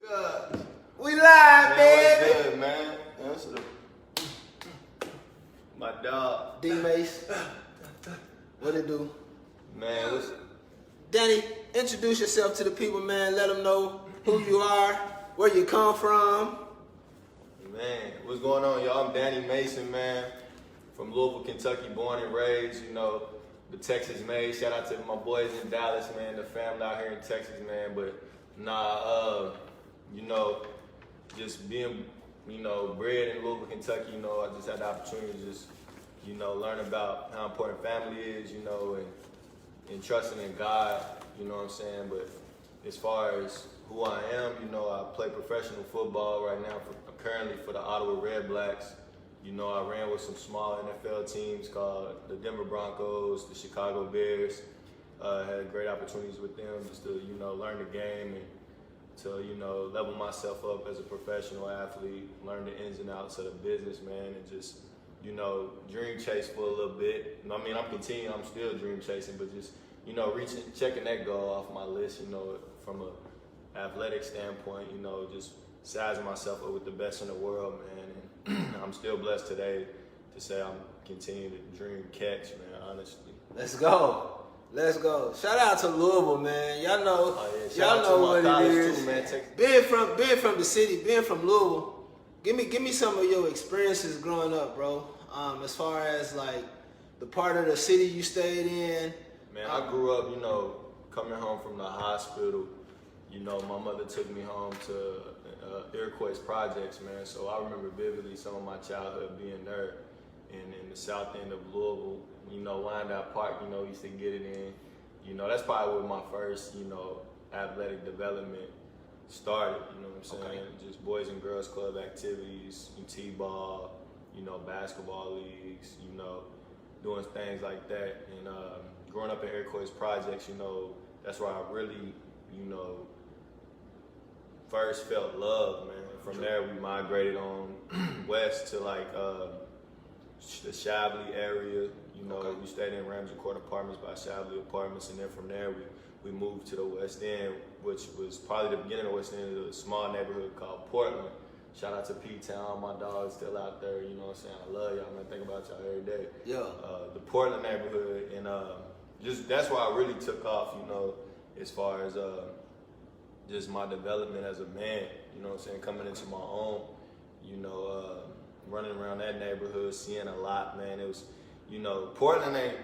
We live, Man, baby. what's good, man? That's my dog. D Mace, what it do? Man, what's Danny, introduce yourself to the people, man. Let them know who you are, where you come from. man? What's going on, y'all? I'm Danny Mason, man, from Louisville, Kentucky, born and raised. You know, the Texas made. Shout out to my boys in Dallas, man. The family out here in Texas, man. But you know, just being, bred in Louisville, Kentucky. You know, I just had the opportunity to just, learn about how important family is. And trusting in God, you know what I'm saying? But as far as who I am, I play professional football right now, currently for the Ottawa Red Blacks. I ran with some small NFL teams called the Denver Broncos, the Chicago Bears. Had great opportunities with them just to, learn the game and to, level myself up as a professional athlete, learn the ins and outs of the business, man, and just, dream chase for a little bit. I mean, I'm still dream chasing, but just, checking that goal off my list, from a athletic standpoint, just sizing myself up with the best in the world, man. And I'm still blessed today to say I'm continuing to dream catch, man, honestly. Let's go. Let's go. Shout out to Louisville, man. Y'all know, Shout out y'all to know my what college it is. too, man. Being from the city, being from Louisville, give me some of your experiences growing up, bro. As far as like the part of the city you stayed in. Man, I grew up, coming home from the hospital. My mother took me home to Iroquois Projects, man. So I remember vividly some of my childhood being there in the south end of Louisville. Wyandotte Park, used to get it in. That's probably where my first, athletic development started, you know what I'm saying? Okay. Just Boys and Girls Club activities, T-ball, basketball leagues, doing things like that. And growing up in Iroquois Projects, that's where I really, first felt love, man. From there, we migrated on west to like the Chablis area. We stayed in Ramsey Court Apartments by Chablis Apartments, and then from there we moved to the West End, which was probably the beginning of the West End of a small neighborhood called Portland. Shout out to P-Town, my dog's still out there, you know what I'm saying? I love y'all, man. Think about y'all every day. Yeah. The Portland neighborhood, and just that's where I really took off, as far as just my development as a man, you know what I'm saying? Coming into my own, running around that neighborhood, seeing a lot, man. It was, Portland ain't,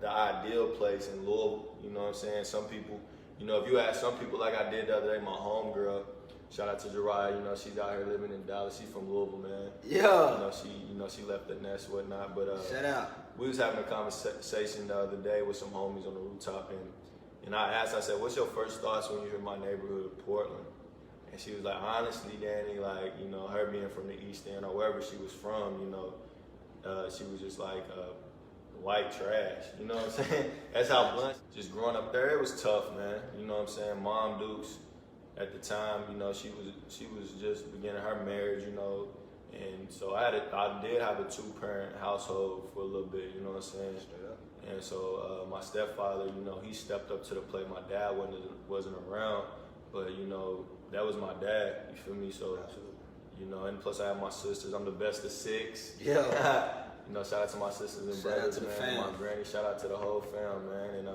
the ideal place in Louisville, you know what I'm saying? Some people, if you ask some people like I did the other day, my homegirl, shout out to Jariah, she's out here living in Dallas. She's from Louisville, man. Yeah. She left the nest, whatnot. But Shout out. we was having a conversation the other day with some homies on the rooftop, and I asked, I said, "What's your first thoughts when you hear my neighborhood of Portland?" And she was like, "Honestly, Danny, like, her being from the East End or wherever she was from, she was just like white trash. You know what I'm saying? That's how blunt. Just growing up there, it was tough, man. You know what I'm saying? Mom Dukes, at the time, she was just beginning her marriage, and so I did have a 2-parent household for a little bit, you know what I'm saying? Straight up. And so my stepfather, he stepped up to the plate. My dad wasn't around, but that was my dad. You feel me? So, Absolutely. and plus I have my sisters. I'm the best of 6. Yeah. Shout out to my sisters and Shout out brothers, to the man. fam. My granny. Shout out to the whole fam, man.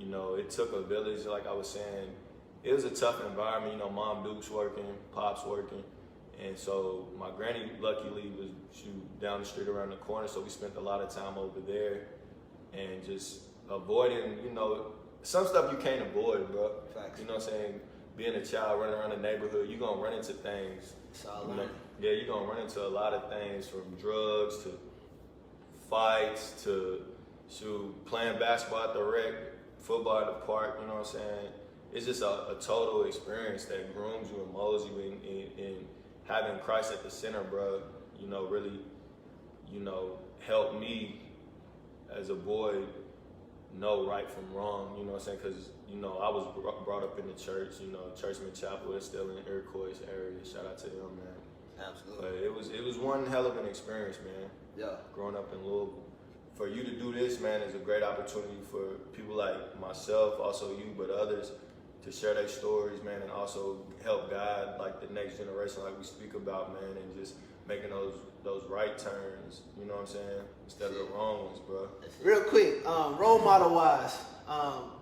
And it took a village, like I was saying. It was a tough environment. Mom Duke's working, Pop's working. And so my granny, luckily, she was down the street around the corner, so we spent a lot of time over there and just avoiding, some stuff you can't avoid, bro. Facts. You know what I'm saying? Being a child running around the neighborhood, you're going to run into things. It's all You know, learning. yeah, you're going to run into a lot of things, from drugs to fights to playing basketball at the rec, football at the park, you know what I'm saying? It's just a total experience that grooms you and molds you in having Christ at the center, bro. Really, helped me as a boy know right from wrong, you know what I'm saying? Because, I was brought up in the church, Churchman Chapel is still in the Iroquois area. Shout out to them, man. Absolutely. But it was one hell of an experience, man. Yeah. Growing up in Louisville. For you to do this, man, is a great opportunity for people like myself, also you, but others, to share their stories, man, and also help guide like the next generation, like we speak about, man, and just making those right turns. You know what I'm saying? Instead of the wrong ones, bro. Real quick, role model wise,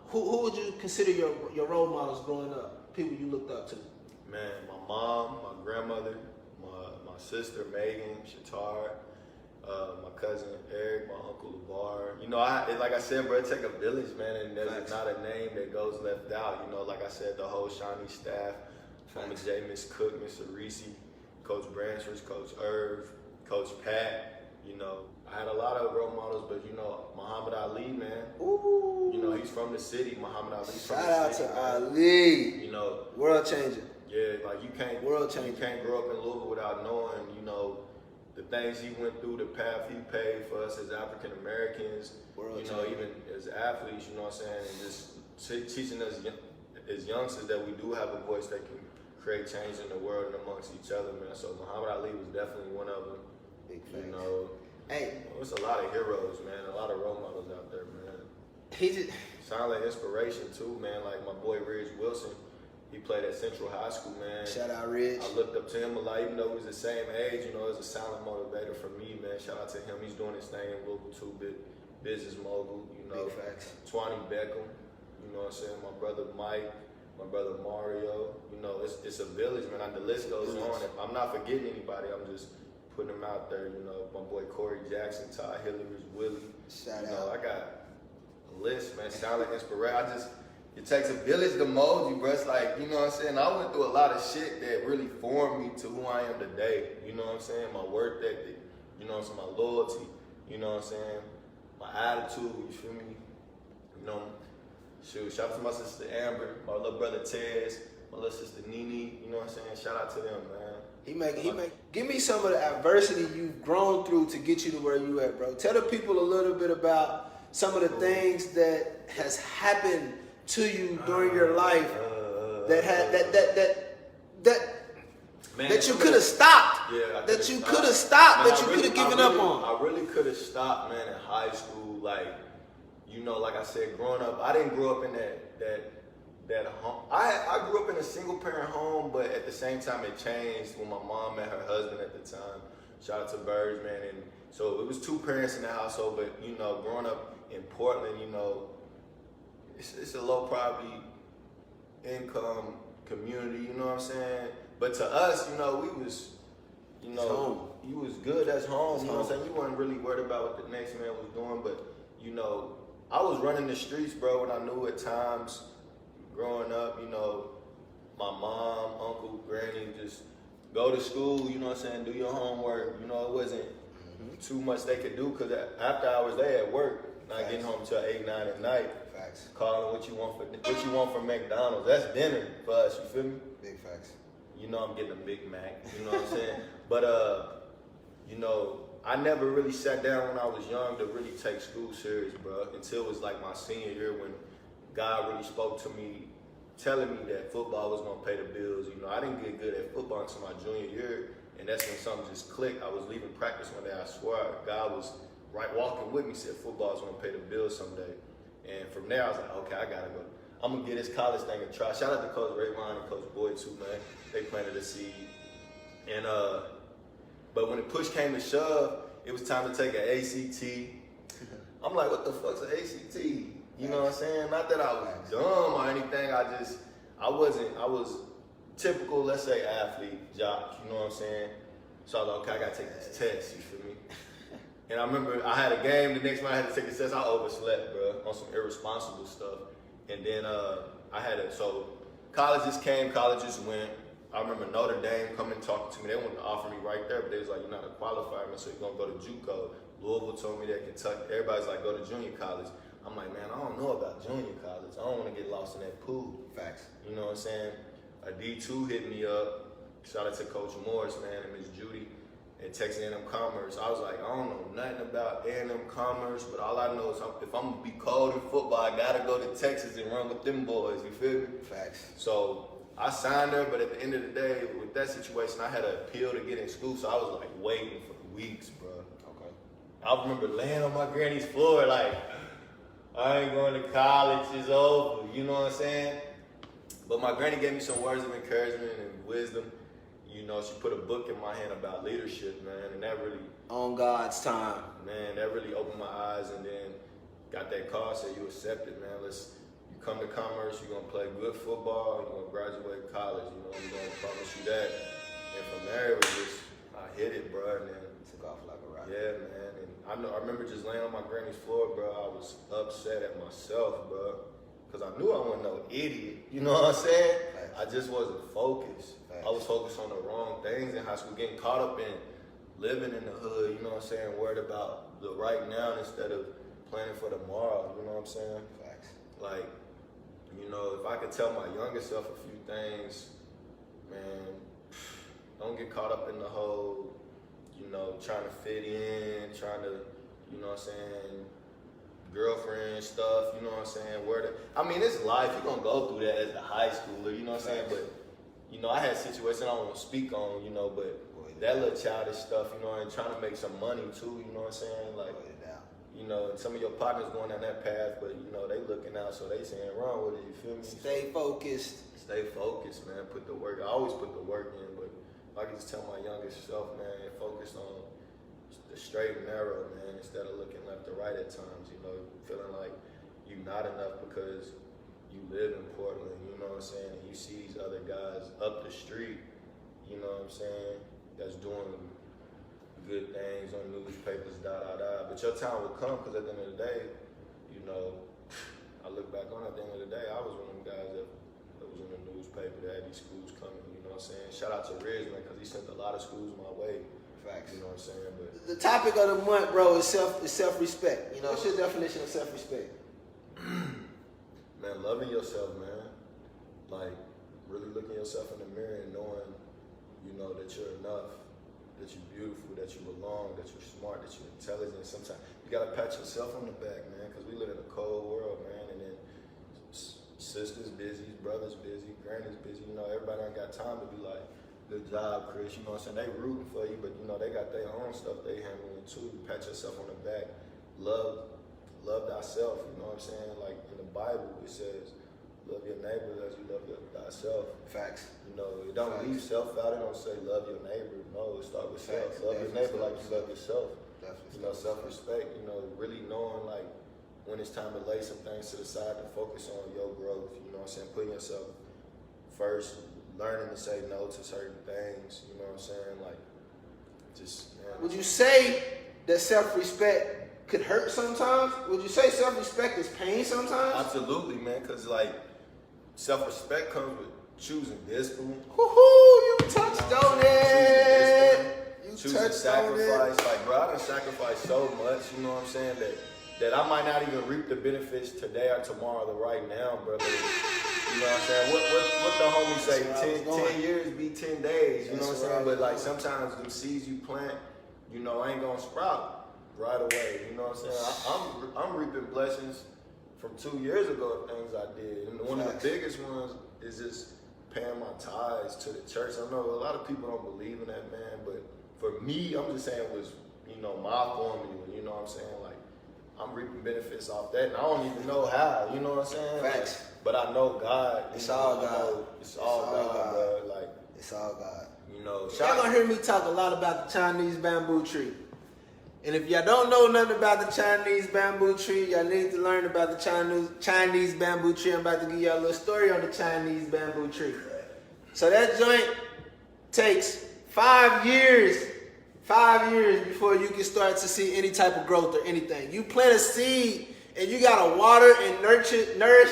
who would you consider your role models growing up? People you looked up to? Man, my mom, my grandmother, my sister Megan, Shatar, my cousin Eric, my uncle LeVar. You know, like I said, bro, it take a village, man, and there's not a name that goes left out. You know, like I said, the whole Shawnee staff, from J, Miss Cook, Miss Arisi, Coach Branchers, Coach Irv, Coach Pat. You know, I had a lot of role models, but you know, Muhammad Ali, man. Ooh. You know, he's from the city. Muhammad Ali's from Shout the out city. to Man. Ali. You know, World changer. yeah, like you can't grow up in Louisville without knowing, you know, the things he went through, the path he paved for us as African Americans, you know, even as athletes, you know what I'm saying, and just teaching us as youngsters that we do have a voice that can create change in the world and amongst each other, man. So Muhammad Ali was definitely one of them. Big facts. You know, Hey, there's a lot of heroes, man, a lot of role models out there, man. he just Silent inspiration too, man. Like my boy Ridge Wilson, he played at Central High School, man. shout out Ridge. I looked up to him a lot, even though we was the same age. You know, it was a silent motivator for me, man. Shout out to him. He's doing his thing in Louisville too, big business mogul. You know, Big facts. Twani Beckham. You know what I'm saying? My brother Mike, my brother Mario. You know, it's a village, man. Like, the list goes on. If I'm not forgetting anybody, I'm just putting them out there. You know, my boy Corey Jackson, Ty Hillary, Willie. Shout You know, out. I got a list, man. Silent inspiration. It takes a village to mold you, bro. It's like, you know what I'm saying? I went through a lot of shit that really formed me to who I am today. You know what I'm saying? My work ethic, you know what I'm saying? My loyalty, you know what I'm saying? My attitude, you feel me? You know, shoot, shout out to my sister Amber, my little brother Tez, my little sister Nene, you know what I'm saying? Shout out to them, man. He make. Give me some of the adversity you've grown through to get you to where you at, bro. Tell the people a little bit about some of the things that has happened to you during your life that you could have stopped. Yeah, that you could have stopped. Man, that you could have given up on. I really could have stopped, man, in high school. Like, you know, like I said, growing up, I didn't grow up in that home. I grew up in a single parent home, but at the same time, it changed when my mom met her husband at the time. Shout out to Birds, man. And so it was two parents in the household, but you know, growing up in Portland, you know, it's a low poverty income community, you know what I'm saying? But to us, you know, we was, you know, you was good as home, you know what I'm saying? You weren't really worried about what the next man was doing, but, you know, I was running the streets, bro, and I knew at times growing up, you know, my mom, uncle, granny, just go to school, you know what I'm saying, do your homework, you know, it wasn't too much they could do, because after hours they at work, not getting home till 8, 9 at night. Facts. Calling what you want from McDonald's. That's dinner for us, you feel me? Big facts. You know I'm getting a Big Mac, you know what I'm saying? But you know, I never really sat down when I was young to really take school serious, bro, until it was like my senior year when God really spoke to me, telling me that football was gonna pay the bills. You know, I didn't get good at football until my junior year, and that's when something just clicked. I was leaving practice one day, I swear, God was right walking with me, said football's gonna pay the bills someday. And from there, I was like, okay, I gotta go. I'm gonna get this college thing a try. Shout out to Coach Rayvon and Coach Boyd too, man. They planted a seed. And but when the push came to shove, it was time to take an ACT. I'm like, what the fuck's an ACT? You know what I'm saying? Not that I was dumb or anything. I was typical, let's say, athlete, jock. You know what I'm saying? So I was like, okay, I gotta take this test. You feel me? And I remember I had a game the next morning. I had to take the test. I overslept, bro, on some irresponsible stuff. And then so colleges came, colleges went. I remember Notre Dame coming and talking to me. They wanted to offer me right there, but they was like, you're not a qualifier, man, so you're gonna go to JUCO. Louisville told me that, Kentucky. Everybody's like, go to junior college. I'm like, man, I don't know about junior college. I don't want to get lost in that pool. Facts. You know what I'm saying? A D2 hit me up. Shout out to Coach Morris, man, and Miss Judy at Texas A&M Commerce. I was like, I don't know nothing about A&M Commerce, but all I know is if I'm gonna be cold in football, I gotta go to Texas and run with them boys. You feel me? Facts. So I signed her, but at the end of the day, with that situation, I had an appeal to get in school, so I was like waiting for weeks, bro. Okay. I remember laying on my granny's floor like, I ain't going to college, it's over. You know what I'm saying? But my granny gave me some words of encouragement and wisdom. You know, she put a book in my hand about leadership, man, and that really, On God's time. man, that really opened my eyes. And then got that call, said you accepted, man. You come to Commerce, you're gonna play good football, you're gonna graduate college, you know, we're gonna promise you that. And from there, it was just, I hit it, bro, and then Took off like a rocket. yeah, man. And I remember just laying on my granny's floor, bro. I was upset at myself, bro, because I knew I wasn't no idiot. You know what I'm saying? I just wasn't focused. I was focused on the wrong things in high school, getting caught up in living in the hood. You know what I'm saying? Worried about the right now instead of planning for tomorrow. You know what I'm saying? Facts. Like, you know, if I could tell my younger self a few things, man, don't get caught up in the whole, you know, trying to fit in, trying to, you know what I'm saying, girlfriend stuff, you know what I'm saying, I mean, it's life, you're gonna go through that as a high schooler, you know what I'm saying, but, you know, I had situations I don't want to speak on, you know, but that little childish stuff, you know, and trying to make some money too, you know what I'm saying, like, you know, and some of your partners going down that path, but, you know, they looking out, so they saying, Ron, what did you feel me? Stay focused. Stay focused, man, put the work, I always put the work in, but if I could just tell my youngest self, man, focus on the straight and narrow, man, instead of looking left or right at times, you know, feeling like you're not enough because you live in Portland, you know what I'm saying, and you see these other guys up the street, you know what I'm saying, that's doing good things on newspapers, But your time will come, because at the end of the day, you know, I look back on it, at the end of the day, I was one of them guys that was in the newspaper, that had these schools coming, you know what I'm saying? Shout out to Riz, man, because he sent a lot of schools my way. Facts. You know what I'm saying? But The topic of the month, bro, is self-respect. You know, what's your definition of self-respect? man, loving yourself, man. Like, really looking yourself in the mirror and knowing, you know, that you're enough, that you're beautiful, that you belong, that you're smart, that you're intelligent. Sometimes you gotta pat yourself on the back, man, because we live in a cold world, man. And then sisters busy, brothers busy, granny's busy. You know, everybody ain't got time to be like, good job, Chris. You know what I'm saying? They rooting for you, but you know they got their own stuff they handling too. Pat yourself on the back. Love thyself. You know what I'm saying? Like in the Bible, it says, love your neighbor as you love thyself. Facts. You know, it don't leave self out. It don't say love your neighbor. No, it start with self. Facts. Love your neighbor like you love yourself. Definitely. You know, self-respect. You know, really knowing like when it's time to lay some things to the side and focus on your growth. You know what I'm saying? Putting yourself first. Learning to say no to certain things, you know what I'm saying? Like, just, man. Would you say that self-respect could hurt sometimes? Would you say self-respect is pain sometimes? Absolutely, man, because, like, self-respect comes with choosing discipline. Woohoo! You touched on it! Choosing sacrifice. Like, bro, I done sacrificed so much, you know what I'm saying, that I might not even reap the benefits today or tomorrow, or right now, brother. You know what I'm saying? What the homies say, 10 years be 10 days, you know what I'm saying? But like sometimes them seeds you plant, you know, ain't gonna sprout right away, you know what I'm saying? I'm reaping blessings from 2 years ago of things I did. And one of the biggest ones is just paying my tithes to the church. I know a lot of people don't believe in that, man, but for me, I'm just saying it was, you know, my formula, you know what I'm saying? Like, I'm reaping benefits off that, and I don't even know how, you know what I'm saying? Facts. Like, but I know God. It's all God. It's all God, bro. Like, it's all God. you know, Y'all gonna hear me talk a lot about the Chinese bamboo tree. And if y'all don't know nothing about the Chinese bamboo tree, y'all need to learn about the Chinese bamboo tree. I'm about to give y'all a little story on the Chinese bamboo tree. So that joint takes 5 years before you can start to see any type of growth or anything. You plant a seed and you gotta water and nourish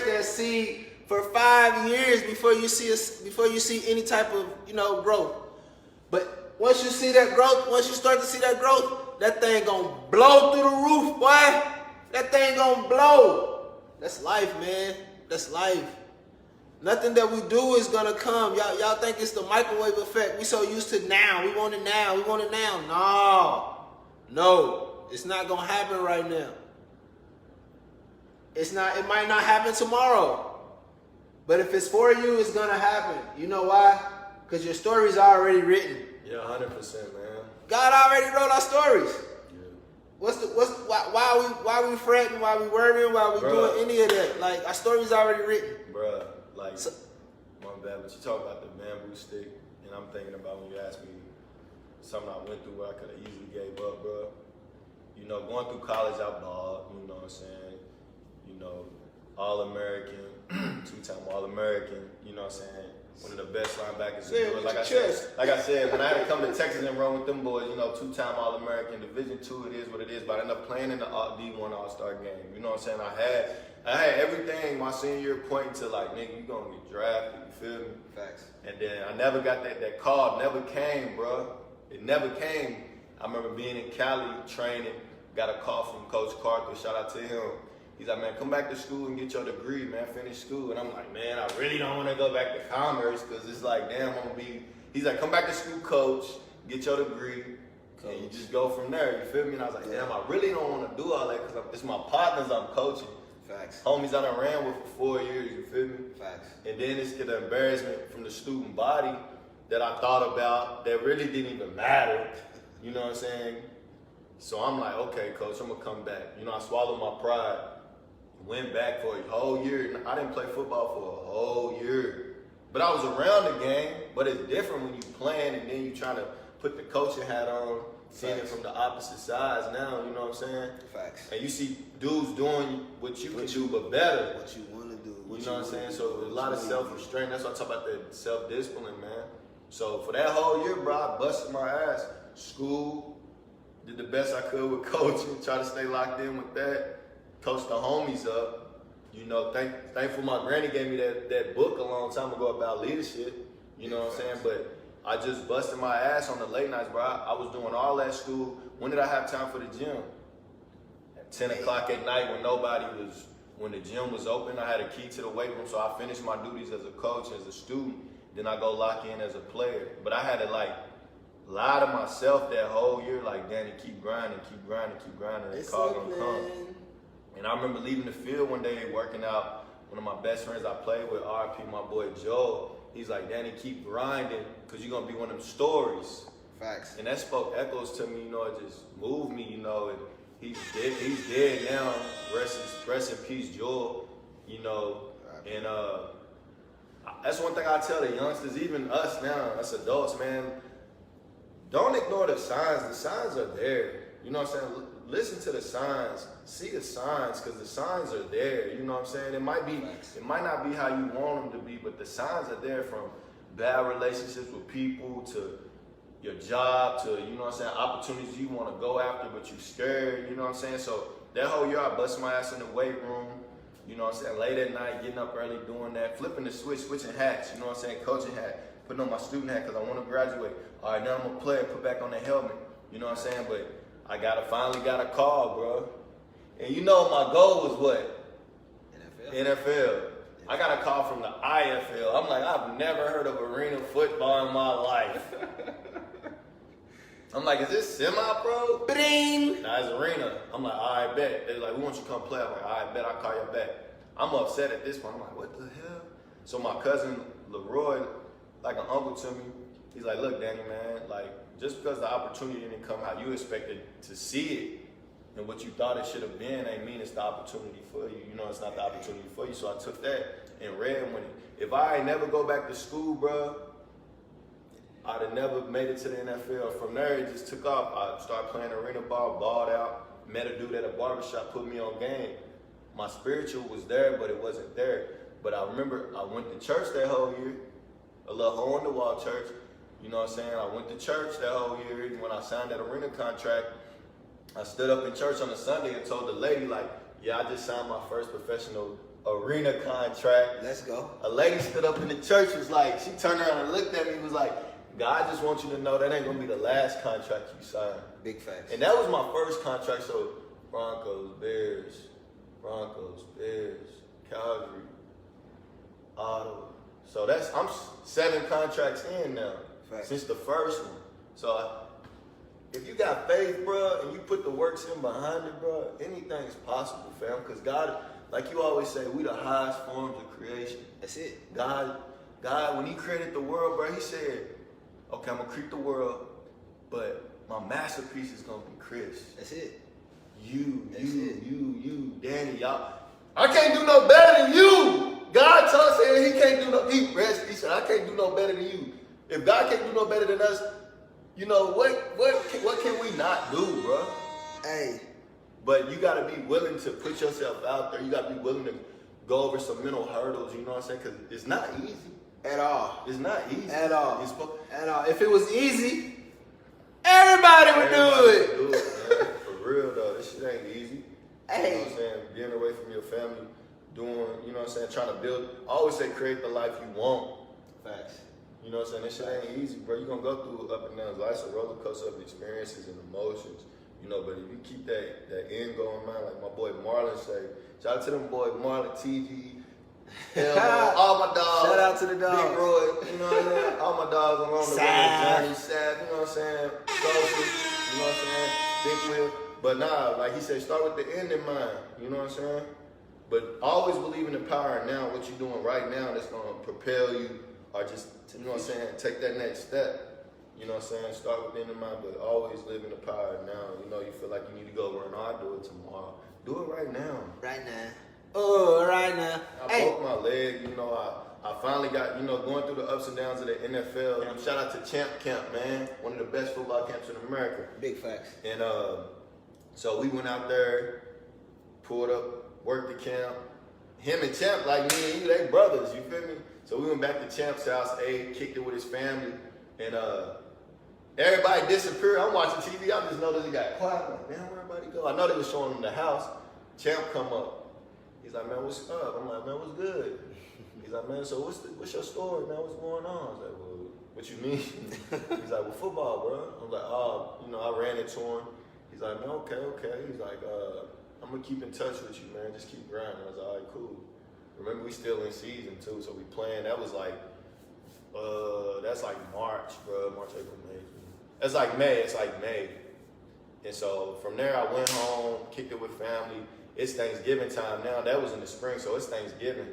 that seed for 5 years before you see any type of, you know, growth. But once you see that growth, once you start to see that growth, that thing gonna blow through the roof, boy. That thing gonna blow. That's life, man. That's life. Nothing that we do is gonna come. Y'all think it's the microwave effect. We so used to now. We want it now. We want it now. No, it's not gonna happen right now. It's not. It might not happen tomorrow. But if it's for you, it's gonna happen. You know why? Because your story's already written. Yeah, 100%, man. God already wrote our stories. Yeah. Why we fretting? Why we worrying? Why we doing any of that? Like, our story's already written. Bruh, like, My bad, but you talk about the bamboo stick, and I'm thinking about when you asked me something I went through where I could have easily gave up, bro. You know, going through college, I balled, you know what I'm saying? You know, All-American, 2-time All-American, you know what I'm saying? One of the best linebackers to do it. Like I said, when I had to come to Texas and run with them boys, you know, 2-time All-American, Division II, it is what it is, but I ended up playing in the D1 All-Star game. You know what I'm saying? I had everything my senior year pointing to like, nigga, you gonna get drafted, you feel me? Facts. And then I never got that call, never came, bro. It never came. I remember being in Cali training, got a call from Coach Carter, shout out to him. He's like, man, come back to school and get your degree, man, finish school. And I'm like, man, I really don't want to go back to commerce because it's like, damn, I'm going to be. He's like, come back to school, coach, get your degree, and you just go from there, you feel me? And I was like, damn, I really don't want to do all that because it's my partners I'm coaching. Facts. Homies I done ran with for 4 years, you feel me? Facts. And then it's the embarrassment from the student body that I thought about that really didn't even matter, you know what I'm saying? So I'm like, okay, coach, I'm going to come back. You know, I swallowed my pride. Went back for a whole year. I didn't play football for a whole year. But I was around the game, but it's different when you playing and then you trying to put the coaching hat on, seeing it from the opposite sides now, you know what I'm saying? Facts. And you see dudes doing what you can do, but better. What you want to do. You know what I'm saying? So a lot of self-restraint. That's what I talk about, the self-discipline, man. So for that whole year, bro, I busted my ass. School, did the best I could with coaching, try to stay locked in with that. Coach the homies up. You know, thankful my granny gave me that book a long time ago about leadership. You know what I'm saying? But I just busted my ass on the late nights, bro. I was doing all that school. When did I have time for the gym? At 10 o'clock at night when the gym was open, I had a key to the weight room, so I finished my duties as a coach, as a student. Then I go lock in as a player. But I had to lie to myself that whole year, like, Danny, keep grinding. The call gonna come. And I remember leaving the field one day, working out. One of my best friends I played with, RP, my boy Joe, he's like, Danny, keep grinding, because you're going to be one of them stories. Facts. And that spoke echoes to me, you know, it just moved me, you know. And he's dead now. Rest in peace, Joel, you know. And that's one thing I tell the youngsters, even us now, us adults, man, don't ignore the signs. The signs are there. You know what I'm saying? Listen to the signs, see the signs, because the signs are there. You know what I'm saying? It might not be how you want them to be, but the signs are there, from bad relationships with people to your job to, you know what I'm saying, opportunities you want to go after, but you scared. You know what I'm saying? So that whole year, I busted my ass in the weight room. You know what I'm saying? Late at night, getting up early, doing that, flipping the switch, switching hats. You know what I'm saying? Coaching hat, putting on my student hat because I want to graduate. All right, now I'm gonna play, put back on the helmet. You know what I'm saying? But I finally got a call, bro. And you know my goal was what? NFL. I got a call from the IFL. I'm like, I've never heard of arena football in my life. I'm like, is this semi-pro? Bing! Nah, it's arena. I'm like, all right, bet. They're like, we want you to come play. I'm like, all right, bet. I'll call you back. I'm upset at this point. I'm like, what the hell? So my cousin, Leroy, like an uncle to me, he's like, look, Danny, man, like, just because the opportunity didn't come how you expected to see it and what you thought it should have been ain't mean it's the opportunity for you. You know, it's not the opportunity for you. So I took that and ran with it. If I ain't never go back to school, bro, I'd have never made it to the NFL. From there, it just took off. I started playing arena ball, balled out, met a dude at a barbershop, put me on game. My spiritual was there, but it wasn't there. But I remember I went to church that whole year, a little hole-in-the-wall church. You know what I'm saying? I went to church that whole year. When I signed that arena contract, I stood up in church on a Sunday and told the lady, like, yeah, I just signed my first professional arena contract. Let's go. A lady stood up in the church, was like, she turned around and looked at me, was like, God just wants you to know that ain't gonna be the last contract you sign. Big facts. And that was my first contract, so Broncos, Bears, Calgary, Ottawa. So I'm 7 contracts in now. Facts. Since the first one. So if you got faith, bro, and you put the works in behind it, bro, anything's possible, fam. Because God, like you always say, we the highest forms of creation. That's it. God, when he created the world, bro, he said, okay, I'm going to create the world, but my masterpiece is going to be Chris. That's it. You, Danny, y'all. I can't do no better than you. God told us he can't do no. He said, I can't do no better than you. If God can't do no better than us, you know what can we not do, bro? Hey. But you gotta be willing to put yourself out there. You gotta be willing to go over some mental hurdles. You know what I'm saying? Because it's not easy At all. It's not easy At all. It's At all. If it was easy, everybody would do it. Man. For real though, this shit ain't easy. Hey. You know what I'm saying? Being away from your family, doing, you know what I'm saying, trying to build. I always say create the life you want. Facts. You know what I'm saying? This shit ain't easy, bro. You're gonna go through up and downs. Life's a roller coaster of experiences and emotions. You know, but if you keep that end goal in mind, like my boy Marlon say, shout out to them boys, Marlon, TG, all my dogs. Shout out to the dogs. Big Roy, you know what I'm saying? All my dogs along the way. Johnny, Sad, you know what I'm saying? Social, you know what I'm saying? Big Will. But nah, like he said, start with the end in mind, you know what I'm saying? But always believe in the power of now, what you're doing right now that's gonna propel you, or just, you know what I'm saying, take that next step. You know what I'm saying? Start with the end in mind, but always live in the power of now. You know, you feel like you need to go run, I'll do it tomorrow. Do it right now. Right now. Oh, right now. I broke my leg, you know, I finally got, you know, going through the ups and downs of the NFL. Yeah. Shout out to Champ Camp, man. One of the best football camps in America. Big facts. And so we went out there, pulled up, worked the camp. Him and Champ, like me and you, they brothers, you feel me? So we went back to Champ's house, ate, kicked it with his family, and everybody disappeared. I'm watching TV, I just noticed it got quiet. I'm like, man, where everybody go? I know they was showing him the house. Champ come up. He's like, man, what's up? I'm like, man, what's good? He's like, man, so what's your story, man? What's going on? I was like, well, what you mean? He's like, well, football, bro. I was like, oh, you know, I ran into him. He's like, man, okay. He's like, I'm gonna keep in touch with you, man. Just keep grinding. I was like, all right, cool. Remember, we still in season too, so we playing. That was like, that's like March, bro. March, April, May. It's like May. And so from there, I went home, kicked it with family. It's Thanksgiving time now. That was in the spring, so it's Thanksgiving.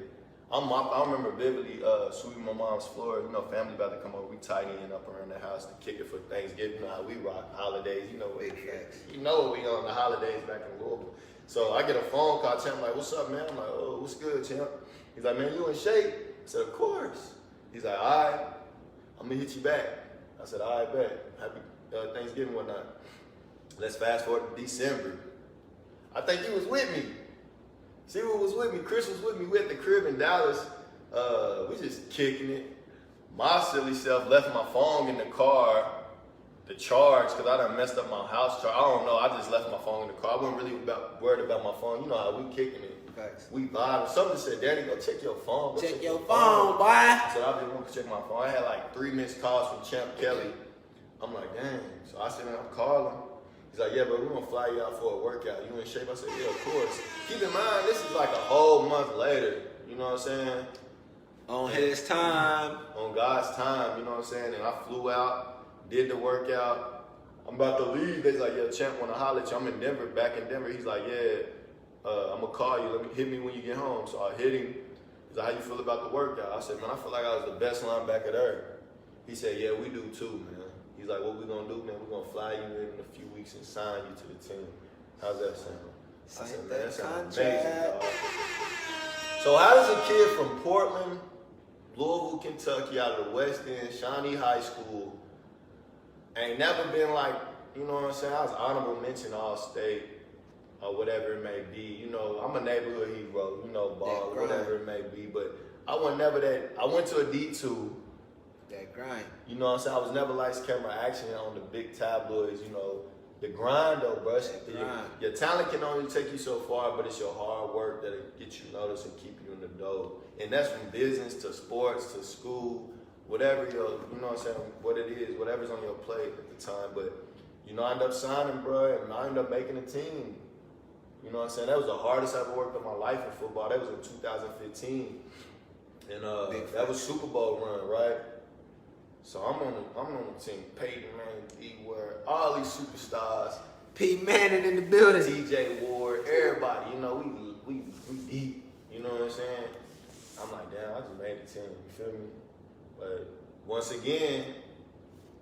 I remember vividly sweeping my mom's floor. You know, family about to come over. We tidying up around the house to kick it for Thanksgiving. You know how we rock holidays. You know what we on the holidays back in Louisville. So I get a phone call. Champ like, what's up, man? I'm like, oh, what's good, Champ? He's like, man, you in shape? I said, of course. He's like, all right, I'm gonna hit you back. I said, all right, bet. Happy Thanksgiving, whatnot. Let's fast forward to December. I think he was with me. See who was with me? Chris was with me. We at the crib in Dallas. We just kicking it. My silly self left my phone in the car to charge because I done messed up my house charge. I don't know. I just left my phone in the car. I wasn't really worried about my phone. You know how we kicking it. Facts. We vibing. Somebody said, Daddy, go check your phone. Check your phone, boy. I said, I just want to check my phone. I had like 3 missed calls from Champ Kelly. I'm like, dang. So I said, I'm calling. He's like, yeah, but we're going to fly you out for a workout. You in shape? I said, yeah, of course. Keep in mind, this is like a whole month later. You know what I'm saying? On his time. On God's time, you know what I'm saying? And I flew out, did the workout. I'm about to leave. They's like, yeah, Champ want to holler at you. I'm in Denver, back in Denver. He's like, yeah, I'm going to call you. Hit me when you get home. So I hit him. He's like, how you feel about the workout? I said, man, I feel like I was the best linebacker there. He said, yeah, we do too, man. He's like, what we gonna do, man? We're gonna fly you in a few weeks and sign you to the team. How's that sound? I said, man, that sounds amazing, dog. So how does a kid from Portland, Louisville, Kentucky, out of the West End, Shawnee High School, ain't never been like, you know what I'm saying? I was honorable mention All-State or whatever it may be. You know, I'm a neighborhood hero, you know, ball, whatever it may be. But I was never that. I went to a D2. That grind. You know what I'm saying? I was never lights, camera, action on the big tabloids, you know. The grind though, bro. Your talent can only take you so far, but it's your hard work that'll get you noticed and keep you in the dough. And that's from business to sports to school, whatever you know what I'm saying, what it is, whatever's on your plate at the time. But, you know, I ended up signing, bro, and I ended up making a team. You know what I'm saying? That was the hardest I ever worked in my life in football. That was in 2015. And that was Super Bowl run, right? So I'm on the team. Peyton Manning, D Ward, all these superstars. P Manning in the building. TJ Ward, everybody. You know, we deep. You know what I'm saying? I'm like, damn, I just made the team. You feel me? But once again,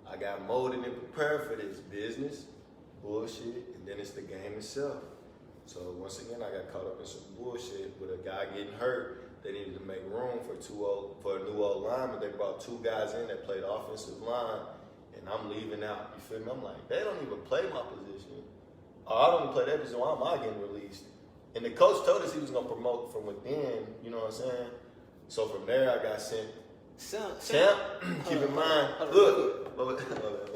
I got molded and prepared for this business, bullshit, and then it's the game itself. So once again, I got caught up in some bullshit with a guy getting hurt. They needed to make room for a new old lineman. They brought 2 guys in that played offensive line, and I'm leaving out. You feel me? I'm like, they don't even play my position. I don't even play that position. Why am I getting released? And the coach told us he was gonna promote from within. You know what I'm saying? So from there, I got sent. Champ, keep in mind. Look.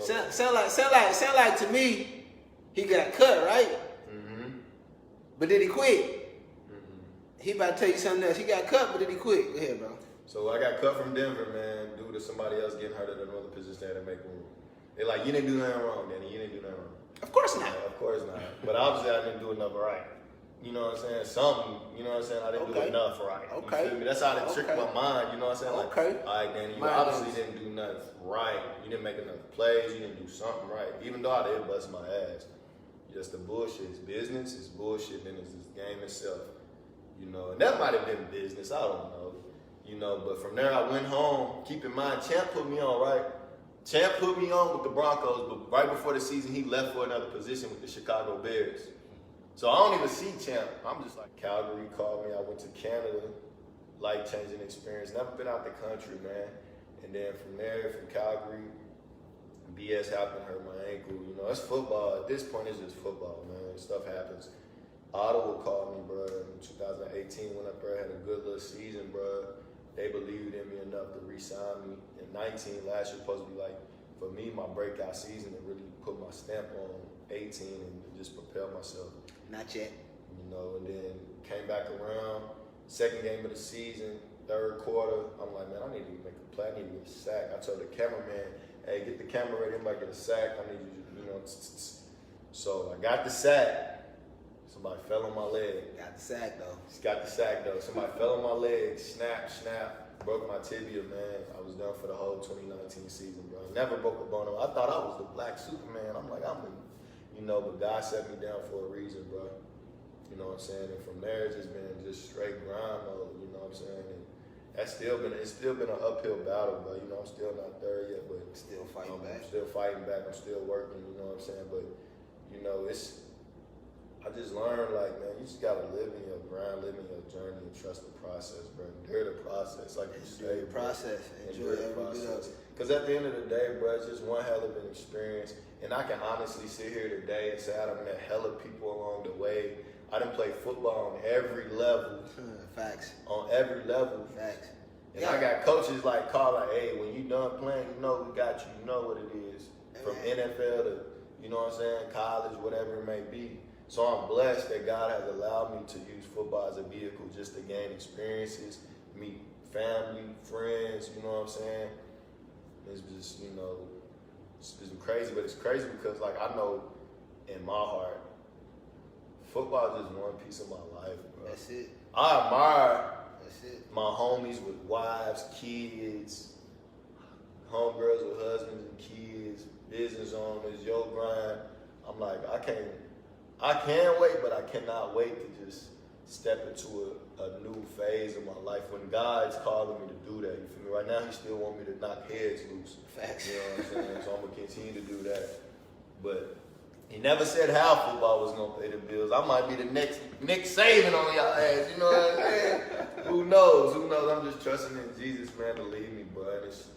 Sound like to me, he got cut, right? Mm-hmm. But did he quit? Mm-hmm. He about to tell you something else. He got cut, but did he quit? Go ahead, bro. So I got cut from Denver, man, due to somebody else getting hurt at another position that make room. They like, you didn't do nothing wrong, Danny. You didn't do nothing wrong. Of course not. Of course not. But obviously I didn't do enough right. You know what I'm saying? Something, you know what I'm saying? I didn't do enough right. Okay. You feel me? That's how they trick my mind, you know what I'm saying? Like, okay. All right, Danny, you Mind obviously knows. didn't do nothing right. You didn't make enough plays. You didn't do something right. Even though I did bust my ass. Just the bullshit. It's business, it's bullshit, then it's this game itself. You know, and that might have been business. I don't know. You know, but from there I went home. Keep in mind, Champ put me on, right? Champ put me on with the Broncos, but right before the season, he left for another position with the Chicago Bears. So I don't even see Champ. I'm just like, Calgary called me. I went to Canada. Life-changing experience. Never been out the country, man. And then from there, from Calgary, BS happened, hurt my ankle. You know, it's football. At this point, it's just football, man. Stuff happens. Ottawa called me, bro, in 2018. Went up there, had a good little season, bro. They believed in me enough to re-sign me. In 19, last year, supposed to be like, for me, my breakout season to really put my stamp on 18 and just propel myself. Not yet. You know, and then came back around, second game of the season, third quarter. I'm like, man, I need to make a play. I need to get a sack. I told the cameraman, hey, get the camera ready. I'm about to get a sack. I need you, you know. So I got the sack. Somebody fell on my leg. Got the sack, though. Got the sack, though. Somebody fell on my leg. Snap. Broke my tibia, man. I was done for the whole 2019 season, bro. Never broke a bone. I thought I was the black Superman. I'm like, you know, but God set me down for a reason, bro. You know what I'm saying? And from there, it's just been just straight grind mode, you know what I'm saying? And it's still been an uphill battle, but you know, I'm still not there yet, but Still fighting back. I'm still fighting back. I'm still working, you know what I'm saying? But, you know, I just learned, like, man, you just gotta live in your grind, live in your journey, and trust the process, bro. Endure the process, like you say. Enjoy the process. Enjoy every bit of it. Because at the end of the day, bro, it's just one hell of an experience. And I can honestly sit here today and say I done met hella people along the way. I done played football on every level. Facts. On every level. Facts. And I got coaches like call like, hey, when you done playing, you know we got you. You know what it is. From NFL to, you know what I'm saying, college, whatever it may be. So I'm blessed that God has allowed me to use football as a vehicle just to gain experiences, meet family, friends, you know what I'm saying? It's just, you know, it's been crazy, but it's crazy because, like, I know in my heart, football is just one piece of my life, bro. That's it. I admire That's it. my homies with wives, kids, homegirls with husbands and kids, business owners, yo grind. I'm like, I can't wait, but I cannot wait to just step into a new phase of my life when God's calling me to do that. You feel me? Right now, He still want me to knock heads loose. Facts. You know what I'm saying? So I'm gonna continue to do that. But He never said how football was gonna pay the bills. I might be the next Nick Saban on y'all ass. You know what I'm saying? Who knows? Who knows? I'm just trusting in Jesus, man, to lead me, bro. And it's,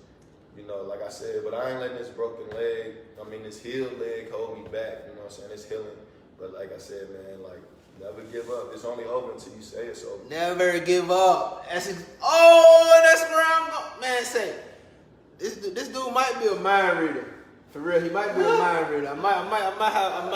you know, like I said, but I ain't letting this broken leg, this healed leg hold me back. You know what I'm saying? It's healing. But like I said, man, like, never give up. It's only over until you say it's over. Never give up. That's where I'm going. Man, say, this dude might be a mind reader. For real, he might be a mind reader. I might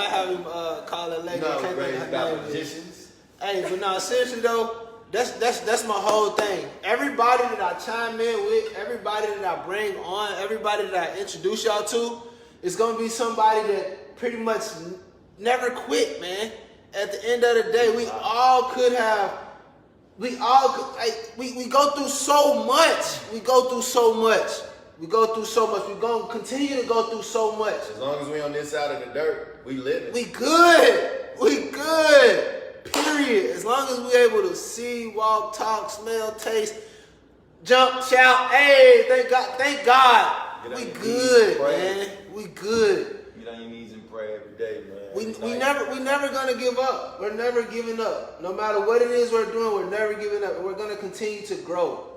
have him call a lady. You know, can't great think of her about name. magicians. Hey, but no, seriously though, that's my whole thing. Everybody that I chime in with, everybody that I bring on, everybody that I introduce y'all to, is gonna be somebody that pretty much never quit, man. At the end of the day, we all could have. We go through so much. We go through so much. We're gonna continue to go through so much. As long as we on this side of the dirt, we living. We good. Period. As long as we're able to see, walk, talk, smell, taste, jump, shout, hey, thank God. We good, man. We good. Get on your knees and pray every day, man. We Like, never gonna give up. We're never giving up. No matter what it is we're doing, we're never giving up. And we're gonna continue to grow.